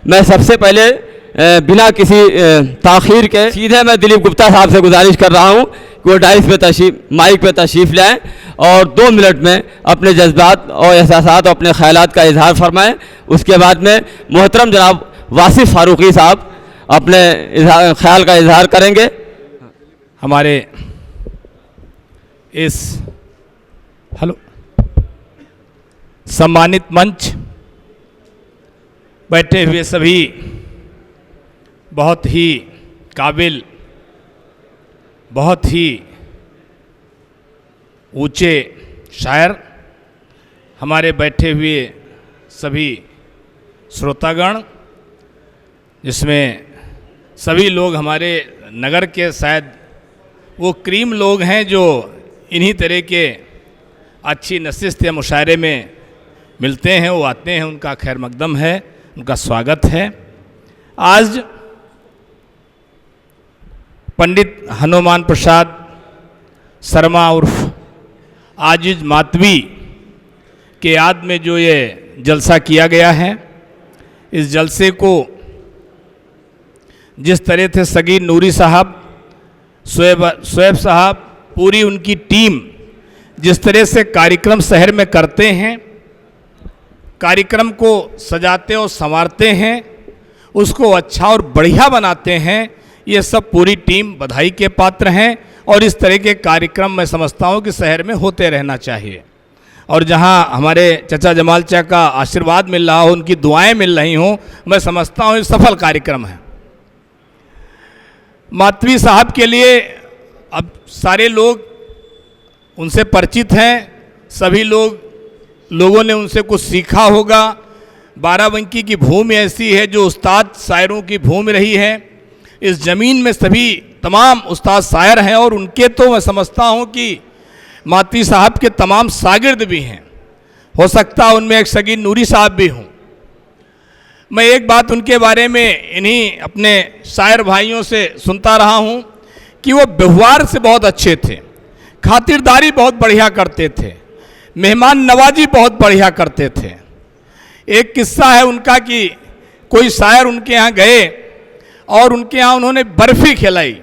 मैं सबसे पहले बिना किसी ताख़ीर के सीधे मैं दिलीप गुप्ता साहब से गुजारिश कर रहा हूं कि वो डाइस पे माइक पे तशरीफ़ लाएं और 2 मिनट में अपने जज्बात और एहसासात और अपने ख़यालात का इजहार फरमाएं। उसके बाद में मोहतरम जनाब वासिफ़ फारूकी साहब अपने ख्याल का इजहार करेंगे। हमारे इस सम्मानित मंच बैठे हुए सभी बहुत ही काबिल, बहुत ही ऊंचे शायर, हमारे बैठे हुए सभी श्रोतागण, जिसमें सभी लोग हमारे नगर के शायद वो क्रीम लोग हैं जो इन्हीं तरह के अच्छी नशिस्त या मुशायरे में मिलते हैं, वो आते हैं, उनका खैर मकदम है, उनका स्वागत है। आज पंडित हनुमान प्रसाद शर्मा उर्फ आजिज मातवी के याद में जो ये जलसा किया गया है, इस जलसे को जिस तरह से सगीर नूरी साहब, शोएब साहब, पूरी उनकी टीम जिस तरह से कार्यक्रम शहर में करते हैं, कार्यक्रम को सजाते और संवारते हैं, उसको अच्छा और बढ़िया बनाते हैं, ये सब पूरी टीम बधाई के पात्र हैं। और इस तरह के कार्यक्रम मैं समझता हूँ कि शहर में होते रहना चाहिए। और जहाँ हमारे चचा जमाल चा का आशीर्वाद मिल रहा हो, उनकी दुआएं मिल रही हों, मैं समझता हूँ ये सफल कार्यक्रम है। मातवी साहब के लिए अब सारे लोग उनसे परिचित हैं, सभी लोगों ने उनसे कुछ सीखा होगा। बाराबंकी की भूमि ऐसी है जो उस्ताद शायरों की भूमि रही है। इस ज़मीन में सभी तमाम उस्ताद शायर हैं और उनके तो मैं समझता हूँ कि मातवी साहब के तमाम शागिर्द भी हैं, हो सकता है उनमें एक सगीर नूरी साहब भी हों। मैं एक बात उनके बारे में इन्हीं अपने शायर भाइयों से सुनता रहा हूँ कि वो व्यवहार से बहुत अच्छे थे, खातिरदारी बहुत बढ़िया करते थे, मेहमान नवाजी बहुत बढ़िया करते थे। एक किस्सा है उनका कि कोई शायर उनके यहाँ गए और उनके यहाँ उन्होंने बर्फ़ी खिलाई।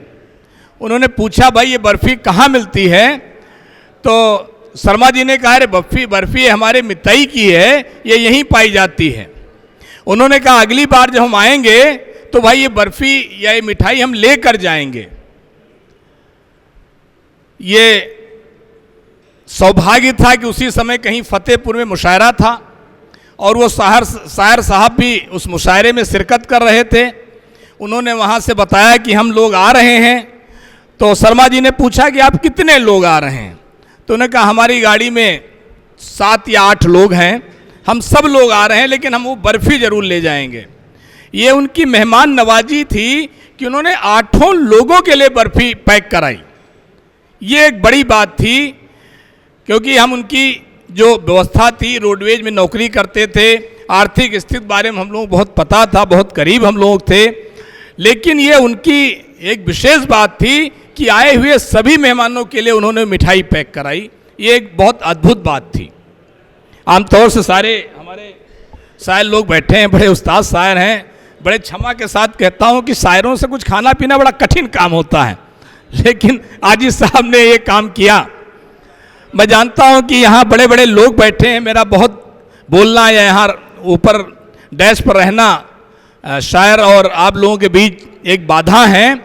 उन्होंने पूछा, भाई ये बर्फ़ी कहाँ मिलती है? तो शर्मा जी ने कहा, अरे बर्फ़ी हमारे मितई की है, ये यहीं पाई जाती है। उन्होंने कहा, अगली बार जब हम आएंगे तो भाई ये बर्फ़ी या ये मिठाई हम ले कर जाएंगे। ये सौभाग्य था कि उसी समय कहीं फतेहपुर में मुशायरा था और वो शायर साहब भी उस मुशायरे में शिरकत कर रहे थे। उन्होंने वहाँ से बताया कि हम लोग आ रहे हैं। तो शर्मा जी ने पूछा कि आप कितने लोग आ रहे हैं? तो उन्होंने कहा, हमारी गाड़ी में 7 या 8 लोग हैं, हम सब लोग आ रहे हैं, लेकिन हम वो बर्फ़ी ज़रूर ले जाएंगे। ये उनकी मेहमान नवाजी थी कि उन्होंने 8 लोगों के लिए बर्फ़ी पैक कराई। ये एक बड़ी बात थी, क्योंकि हम उनकी जो व्यवस्था थी, रोडवेज में नौकरी करते थे, आर्थिक स्थिति बारे में हम लोग बहुत पता था, बहुत करीब हम लोग थे, लेकिन ये उनकी एक विशेष बात थी कि आए हुए सभी मेहमानों के लिए उन्होंने मिठाई पैक कराई। ये एक बहुत अद्भुत बात थी। आमतौर से सारे हमारे शायर लोग बैठे हैं, बड़े उस्ताद शायर हैं, बड़े क्षमा के साथ कहता हूँ कि शायरों से कुछ खाना पीना बड़ा कठिन काम होता है, लेकिन आजिज साहब ने ये काम किया। मैं जानता हूँ कि यहाँ बड़े बड़े लोग बैठे हैं, मेरा बहुत बोलना या यहाँ ऊपर डैश पर रहना शायर और आप लोगों के बीच एक बाधा है।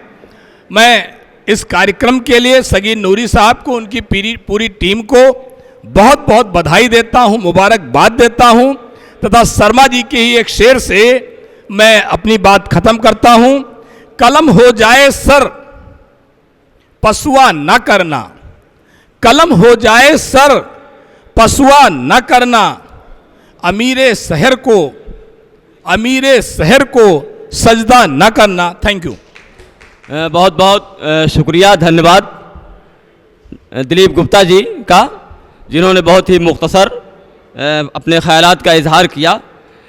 मैं इस कार्यक्रम के लिए सगीर नूरी साहब को, उनकी पूरी टीम को बहुत बहुत बधाई देता हूँ, मुबारकबाद देता हूँ, तथा शर्मा जी के ही एक शेर से मैं अपनी बात ख़त्म करता हूँ। कलम हो जाए सर पसुआ न करना, कलम हो जाए सर पसुआ न करना, अमीरे शहर को सजदा न करना। Thank you. बहुत बहुत शुक्रिया, धन्यवाद दिलीप गुप्ता जी का, जिन्होंने बहुत ही मुख्तसर अपने ख़यालात का इजहार किया।